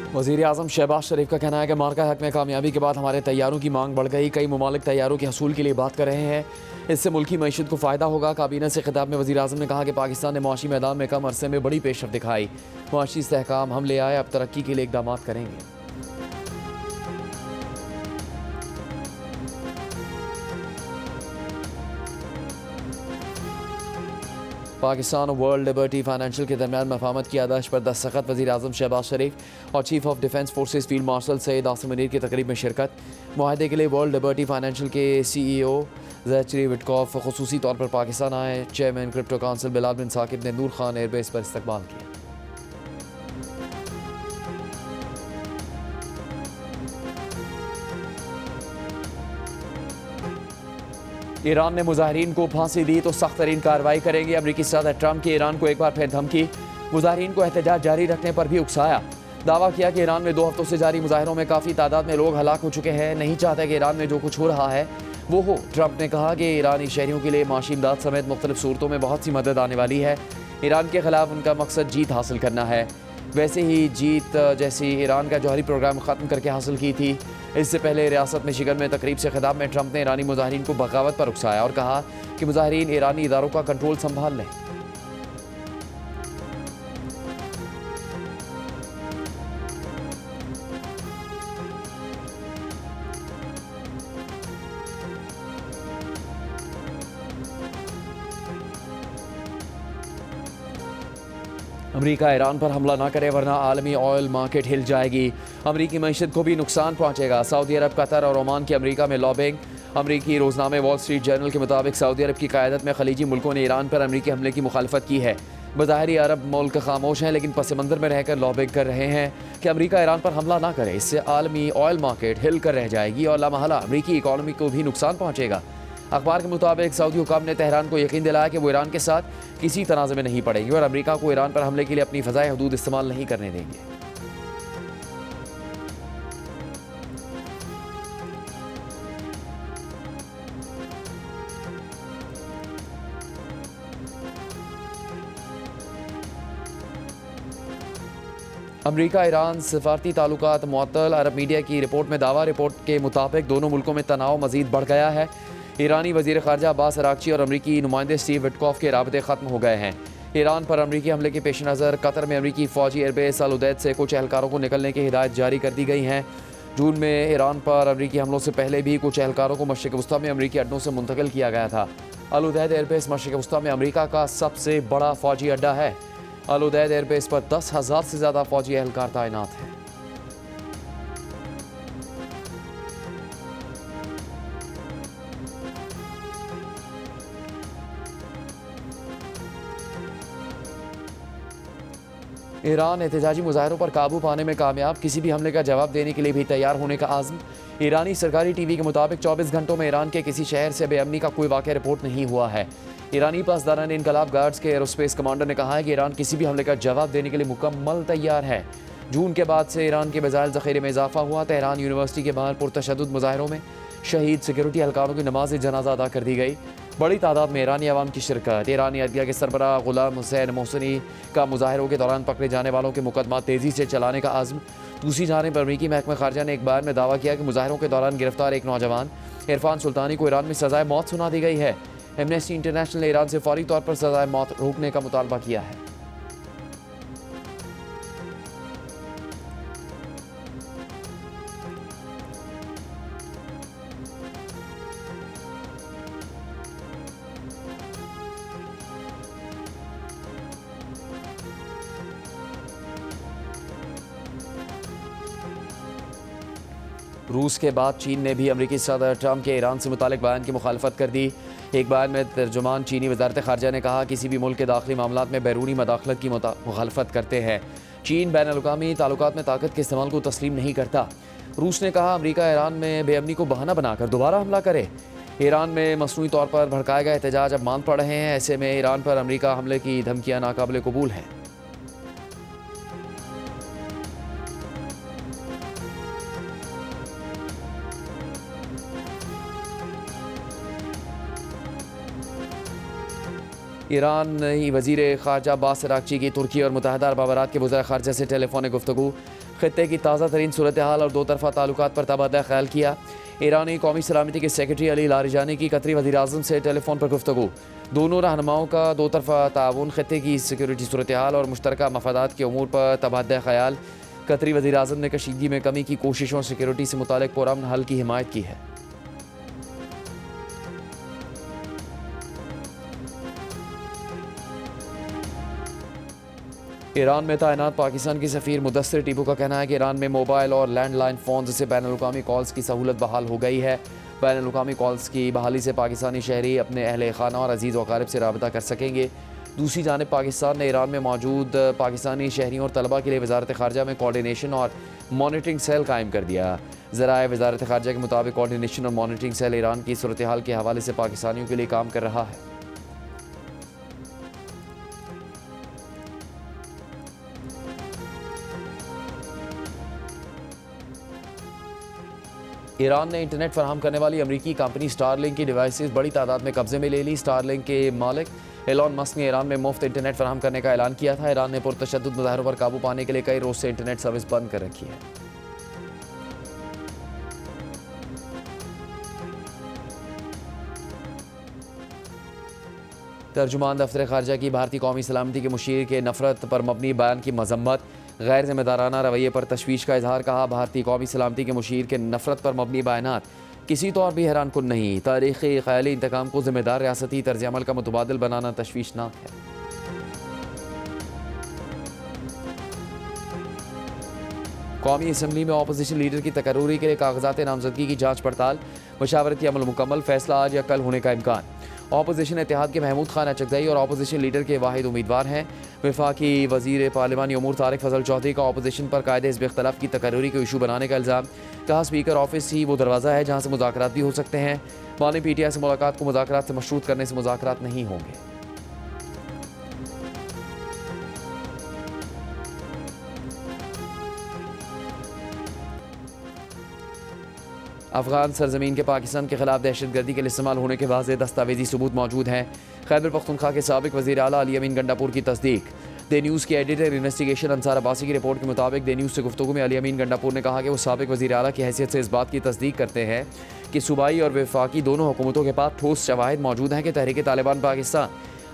वज़ीर आज़म शहबाज शरीफ का कहना है कि मार्का हक में कामयाबी के बाद हमारे तैयारों की मांग बढ़ गई। कई ममालिक तैयारों के हसूल के लिए बात कर रहे हैं। इससे मुल्की मईशत को फ़ायदा होगा। काबीना से खिताब में वज़ीर आज़म ने कहा कि पाकिस्तान ने मुआशी मैदान में कम अरसे में बड़ी पेशरफ दिखाई। मुआशी इस्तेहकाम हम ले आए, अब तरक्की के लिए इकदाम करेंगे। पाकिस्तान और वर्ल्ड लिबर्टी फाइनेंशियल के दरमियान मफाहमत की आदर्श पर दस्तखत। वज़ीर आज़म शहबाज शरीफ और chief of defence forces field marshal Syed Asim Munir की तकरीब में शिरकत। मुआहदे के लिए वर्ल्ड लिबर्टी फाइनेंशियल के CEO ज़ैचरी विटकॉफ ख़ुसूसी तौर पर पाकिस्तान आए। चेयरमैन क्रिप्टो काउंसिल बिलाल बिन साकिब ने नूर खान एयरबेस पर इस्तकबाल किया। ईरान ने मुजाहिरीन को फांसी दी तो सख्त तरीन कार्रवाई करेंगे। अमरीकी सदर ट्रंप की ईरान को एक बार फिर धमकी। मुजाहिरीन को एहतजाज जारी रखने पर भी उकसाया। दावा किया कि ईरान में 2 हफ्तों से जारी मुजाहिरों में काफ़ी तादाद में लोग हलाक हो चुके हैं। नहीं चाहते कि ईरान में जो कुछ हो रहा है वो हो। ट्रंप ने कहा कि ईरानी शहरियों के लिए माशी इमदाद समेत मुख्तलिफ सूरतों में बहुत सी मदद आने वाली है। ईरान के खिलाफ उनका मकसद जीत हासिल करना है। वैसे ही जीत जैसी ईरान का जौहरी प्रोग्राम ख़त्म करके हासिल की थी। इससे पहले रियासत मिशिगन में तकरीब से खिताब में ट्रंप ने ईरानी मुजाहिरीन को बगावत पर उकसाया और कहा कि मुजाहिरीन ईरानी इदारों का कंट्रोल संभाल लें। अमरीका ईरान पर हमला ना करे वरना आलमी ऑयल मार्केट हिल जाएगी। अमरीकी मईशत को भी नुकसान पहुंचेगा। सऊदी अरब, कतर और ओमान की अमरीका में लॉबिंग। अमरीकी रोजनामे वॉल स्ट्रीट जर्नल के मुताबिक सऊदी अरब की क़यादत में खलीजी मुल्कों ने ईरान पर अमरीकी हमले की मुखालफत की है। बज़ाहिर अरब मुल्क खामोश हैं लेकिन पस मंज़र में रहकर लॉबिंग कर रहे हैं कि अमरीका ईरान पर हमला ना करे। इससे आलमी ऑयल मार्केट हिल कर रह जाएगी और लामहला अमरीकी इकॉनमी को भी नुकसान पहुंचेगा। अखबार के मुताबिक सऊदी हुकाम ने तेहरान को यकीन दिलाया कि वो ईरान के साथ किसी तनाज़े में नहीं पड़ेंगे और अमरीका को ईरान पर हमले के लिए अपनी फ़ज़ाई हदूद इस्तेमाल नहीं करने देंगे। अमरीका ईरान सफारती ताल्लुकात मुअत्तल। अरब मीडिया की रिपोर्ट में दावा। रिपोर्ट के मुताबिक दोनों मुल्कों में तनाव मज़ीद बढ़ गया है। ईरानी वज़ीर ख़ारजा अब्बास अरागची और अमरीकी नुमाइंदे स्टीव विटकॉफ के राबते ख़त्म हो गए हैं। ईरान पर अमरीकी हमले के पेश नज़र कतर में अमरीकी फ़ौजी एयरबेस अल उदैद से कुछ एहलकारों को निकलने की हिदायत जारी कर दी गई हैं। जून में ईरान पर अमरीकी हमलों से पहले भी कुछ एहलकारों को मशरिक़ वस्ता में अमरीकी अड्डों से मुंतकिल किया गया था। अल उदैद एयरबेस मशरिक़ वस्ता में अमरीका का सबसे बड़ा फ़ौजी अड्डा है। अल उदैद एयरबेस पर 10,000 से ज़्यादा फ़ौजी एहलकार तैनात हैं। ईरान एहतजाजी मुजाहरों पर काबू पाने में कामयाब। किसी भी हमले का जवाब देने के लिए भी तैयार होने का आज़म। ईरानी सरकारी टीवी के मुताबिक 24 घंटों में ईरान के किसी शहर से बेअमनी का कोई वाक़या रिपोर्ट नहीं हुआ है। ईरानी पासदारान इनकलाब गार्ड्स के एरोस्पेस कमांडर ने कहा है कि ईरान किसी भी हमले का जवाब देने के लिए मुकम्मल तैयार है। जून के बाद से ईरान के मिसाइल ज़ख़ीरे में इजाफा हुआ। तेहरान यूनिवर्सिटी के बाहर पुरतशद्दुद मुजाहरों में शहीद सिक्योरिटी एहलकारों की नमाज जनाजा अदा कर दी गई। बड़ी तादाद में ईरानी अवाम की शिरकत। ईरानी अदलिया के सरबराह गुलाम हुसैन मोहसिनी का मुजाहरों के दौरान पकड़े जाने वालों के मुकदमा तेज़ी से चलाने का आज़म। दूसरी जानिब अमरीकी महकमा खारजा ने एक बयान में दावा किया कि मुजाहरों के दौरान गिरफ्तार एक नौजवान इरफान सुल्तानी को ईरान में सज़ाए मौत सुना दी गई है। एमनेस्टी इंटरनेशनल ने ईरान से फौरी तौर पर सज़ाए मौत रोकने का मुतालबा किया है। रूस के बाद चीन ने भी अमरीकी सदर ट्रंप के ईरान से मुतालिक बयान की मुखालफत कर दी। एक बयान में तर्जुमान चीनी वजारत ख़ारजा ने कहा किसी भी मुल्क के दाखिली मामलात में बैरूनी मदाखलत की मुखालफत करते हैं। चीन बैनुल-अक़वामी ताल्लुकात में ताकत के इस्तेमाल को तस्लीम नहीं करता। रूस ने कहा अमरीका ईरान में बेअमनी को बहाना बनाकर दोबारा हमला करे। ईरान में मसनूई तौर पर भड़काए गए एहतजाज अब मान पड़ रहे हैं। ऐसे में ईरान पर अमरीका हमले की धमकियाँ नाकाबिल कबूल हैं। ईरान ही वज़ीर ख़ारजा अब्बास अराग़ची की तुर्की और मुत्तहिदा अरब अमारात के वज़ीर ख़ारजा से टेलीफोनिक गुफ्तगू, ख़ित्ते की ताज़ा तरीन सूरत हाल और दो तरफ़ा ताल्लुकात पर तबादला ख़याल किया। ईरानी कौमी सलामती के सेक्रेटरी अली लारिजानी की कतरी वज़ीर आज़म से टेलीफोन पर गुफ्तगू, दोनों रहनुमाओं का दो तरफ़ा ताउन, ख़ित्ते की सिक्योरिटी सूरत हाल और मुश्तरका मफादात के अमूर पर तबादला ख़याल। कतरी वज़ीर आज़म ने कशीदगी में कमी की कोशिशों, सिक्योरिटी से मुतालिक पुरअमन हल की हिमायत की है। ईरान में तैनात पाकिस्तान की सफ़ीर मुदस्सिर टीपू का कहना है कि ईरान में मोबाइल और लैंडलाइन फ़ोन से बैनुल-अक़वामी कॉल्स की सहूलत बहाल हो गई है। बैनुल-अक़वामी कॉल्स की बहाली से पाकिस्तानी शहरी अपने अहले खाना और अजीज़ व अक़ारिब से राबता कर सकेंगे। दूसरी जानिब पाकिस्तान ने ईरान में मौजूद पाकिस्तानी शहरियों और तलबा के लिए वज़ारत ख़ारजा में कोऑर्डिनेशन और मॉनिटरिंग सेल कायम कर दिया। ज़राए वज़ारत ख़ारजा के मुताबिक कोऑर्डिनेशन और मॉनिटरिंग सेल ईरान की सूरत हाल के हवाले से पाकिस्तानियों के लिए काम कर रहा है। ईरान ने इंटरनेट फराहम करने वाली अमरीकी कंपनी स्टारलिंक की डिवाइसेस बड़ी तादाद में कब्जे में ले ली। स्टारलिंक के मालिक एलॉन मस्क ने ईरान में मुफ्त इंटरनेट फराहम करने का ऐलान किया था। ईरान ने पुरतशद्दुद मुजाहरों पर काबू पाने के लिए कई रोज से इंटरनेट सर्विस बंद कर रखी है। तर्जुमान दफ्तर खारजा की भारतीय कौमी सलामती के मुशीर के नफरत पर मबनी बयान की मजम्मत, गैर जिम्मेदाराना रवैये पर तशवीश का इजहार। कहा, भारतीय कौमी सलामती के मुशीर के नफरत पर मबनी बयानात किसी तौर भी हैरान कुन नहीं। तारीख़ी ख़याली इंतकाम को जिम्मेदार रियासती तर्ज अमल का मुतबादिल बनाना तशवीशनाक है। कौमी असम्बली में अपोजिशन लीडर की तकर्रूरी के लिए कागजात नामजदगी की जाँच पड़ताल, मशावरती अमल मुकम्मल, फैसला आज या कल होने का इम्कान। अपोजिशन इत्तेहाद के महमूद खान अचकदई और अपोजिशन लीडर के वाहिद उम्मीदवार हैं। वफाकी वज़ीर पार्लिमानी अमूर तारिक फजल चौधरी का अपोजिशन पर कायदे हिज़्ब इख्तलाफ की तकर्रूरी को इशू बनाने का इल्ज़ाम। कहा, स्पीकर ऑफिस ही वो दरवाज़ा है जहाँ से मुज़ाकरात भी हो सकते हैं। मानी PTI से मुलाकात को मुज़ाकरात से मशरूत करने से मुज़ाकरात नहीं होंगे। अफगान सरजमीन के पाकिस्तान के खिलाफ दहशतगर्दी के लिए इस्तेमाल होने के वाज़ेह दस्तावेजी सबूत मौजूद हैं। खैबर पख्तूनख्वा के साबिक वज़ीर आला अली अमीन गंडापुर की तस्दीक। द न्यूज़ के एडिटर इन्वेस्टिगेशन अंसार अब्बासी की रिपोर्ट के मुताबिक द न्यूज़ से गुफ्तगू में अली अमीन गंडापुर ने कहा कि वो साबिक वज़ीर आला की हैसियत से इस बात की तस्दीक करते हैं कि सूबाई और वफाकी दोनों हुकूमतों के पास ठोस शवाहिद मौजूद हैं कि तहरीक तालिबान पाकिस्तान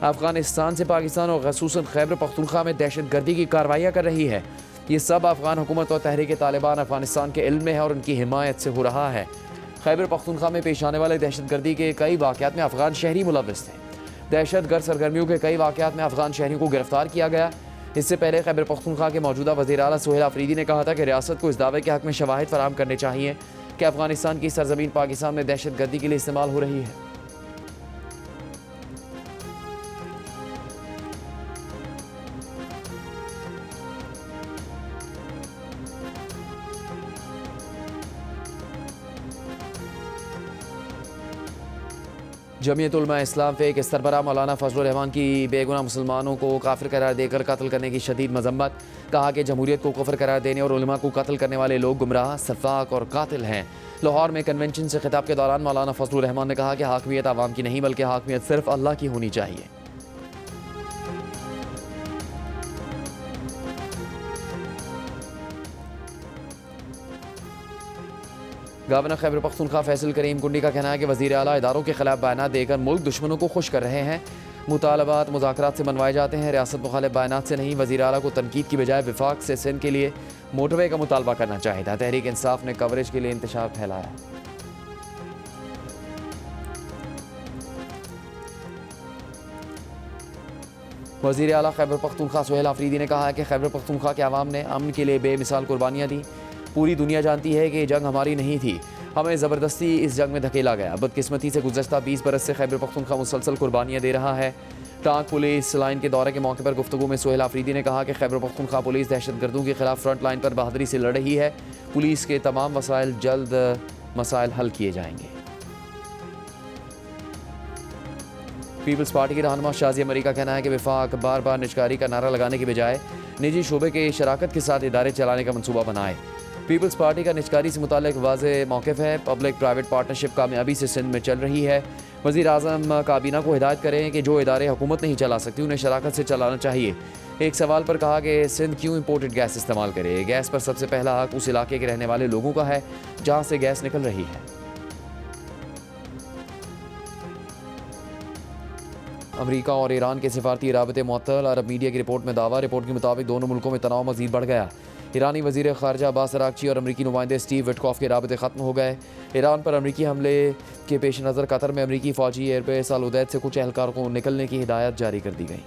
अफगानिस्तान से पाकिस्तान और ख़ुसूसन खैबर पख्तूनख्वा में दहशतगर्दी की कार्रवाइयाँ कर रही है। ये सब अफगान हुकूमत और तहरीक तालिबान अफगानिस्तान के इल्म में है और उनकी हिमायत से हो रहा है। खैबर पख्तूनख्वा में पेश आने वाले दहशतगर्दी के कई वाक़यात में अफगान शहरी मुलव्वस थे। दहशतगर्द सरगर्मियों के कई वाक़यात में अफगान शहरियों को गिरफ्तार किया गया। इससे पहले खैबर पख्तूनख्वा के मौजूदा वज़ीर आला सोहेल आफरीदी ने कहा था कि रियासत को इस दावे के हक़ में शवाहिद फराहम करने चाहिए कि अफगानिस्तान की सरजमीन पाकिस्तान में दहशतगर्दी के लिए इस्तेमाल हो रही है। जमीयत उलमा इस्लाम फ़े के सरबराह मौलाना फजलुर रहमान की बेगुनाह मुसलमानों को काफिर करार देकर कत्ल करने की शदीद मजम्मत। कहा कि जमहूरियत को कुफ्र करार देने और उलमा को कत्ल करने वाले लोग गुमराह, सफाक और कातिल हैं। लाहौर में कन्वेंशन से खिताब के दौरान मौलाना फजलुर रहमान ने कहा कि हाकमियत आवाम की नहीं बल्कि हाकमियत सिर्फ अल्लाह की होनी चाहिए। गवर्नर खैबर पख्तूनख्वा फैसल करीम कुंडी का कहना है कि वज़ीर आला इदारों के खिलाफ बयानात देकर मुल्क दुश्मनों को खुश कर रहे हैं। मुतालबात मुज़ाकरात से मनवाए जाते हैं, रियासत मुखालिफ बयानात से नहीं। वज़ीर आला को तनकीद की बजाय विफाक से सिंध के लिए मोटरवे का मुतालबा करना चाहिए था। तहरीक इंसाफ ने कवरेज के लिए इंतशार फैलाया। वज़ीर आला खैबर पख्तूनख्वा सोहेल आफरीदी ने कहा है कि खैबर पख्तूनख्वा के अवाम ने अमन के लिए बेमिसाल कुर्बानियाँ दी। पूरी दुनिया जानती है कि ये जंग हमारी नहीं थी, हमें ज़बरदस्ती इस जंग में धकेला गया। बदकिस्मती से गुज़श्ता 20 बरस से खैबर पख्तूनख्वा मुसलसल कुर्बानियाँ दे रहा है। टांग पुलिस लाइन के दौरे के मौके पर गुफ्तगू में सोहेल आफरीदी ने कहा कि खैबर पख्तूनख्वा पुलिस दहशतगर्दों के खिलाफ फ्रंट लाइन पर बहादुरी से लड़ रही है। पुलिस के तमाम वसाइल जल्द मसाइल हल किए जाएंगे। पीपल्स पार्टी के रहनुमा शाज़िया मरी का कहना है कि वफाक बार बार निजकारी का नारा लगाने के बजाय निजी शोबे के शराकत के साथ इदारे चलाने का मनसूबा बनाए। पीपल्स पार्टी का निचकारी से मुतालिक वाज़ेह मौक़िफ़ है। पब्लिक प्राइवेट पार्टनरशिप कामयाबी से सिंध में चल रही है। वज़ीर आज़म काबीना को हिदायत करें कि जो इदारे हुकूमत नहीं चला सकती उन्हें शराकत से चलाना चाहिए। एक सवाल पर कहा कि सिंध क्यों इंपोर्टेड गैस इस्तेमाल करे। गैस पर सबसे पहला हक उस इलाके के रहने वाले लोगों का है जहाँ से गैस निकल रही है। अमरीका और ईरान के सिफारती राबते मुअत्तल। अरब मीडिया की रिपोर्ट में दावा। रिपोर्ट के मुताबिक दोनों मुल्कों में तनाव मजीद बढ़ गया। ईरानी वज़ीर ख़ारजा अब्बास अरागची और अमरीकी नुमाइंदे स्टीव विटकॉफ के राबते ख़त्म हो गए। ईरान पर अमरीकी हमले के पेश नज़र कतर में अमरीकी फ़ौजी एयरबेस अल उदैद से कुछ एहलकारों को निकलने की हिदायत जारी कर दी गई।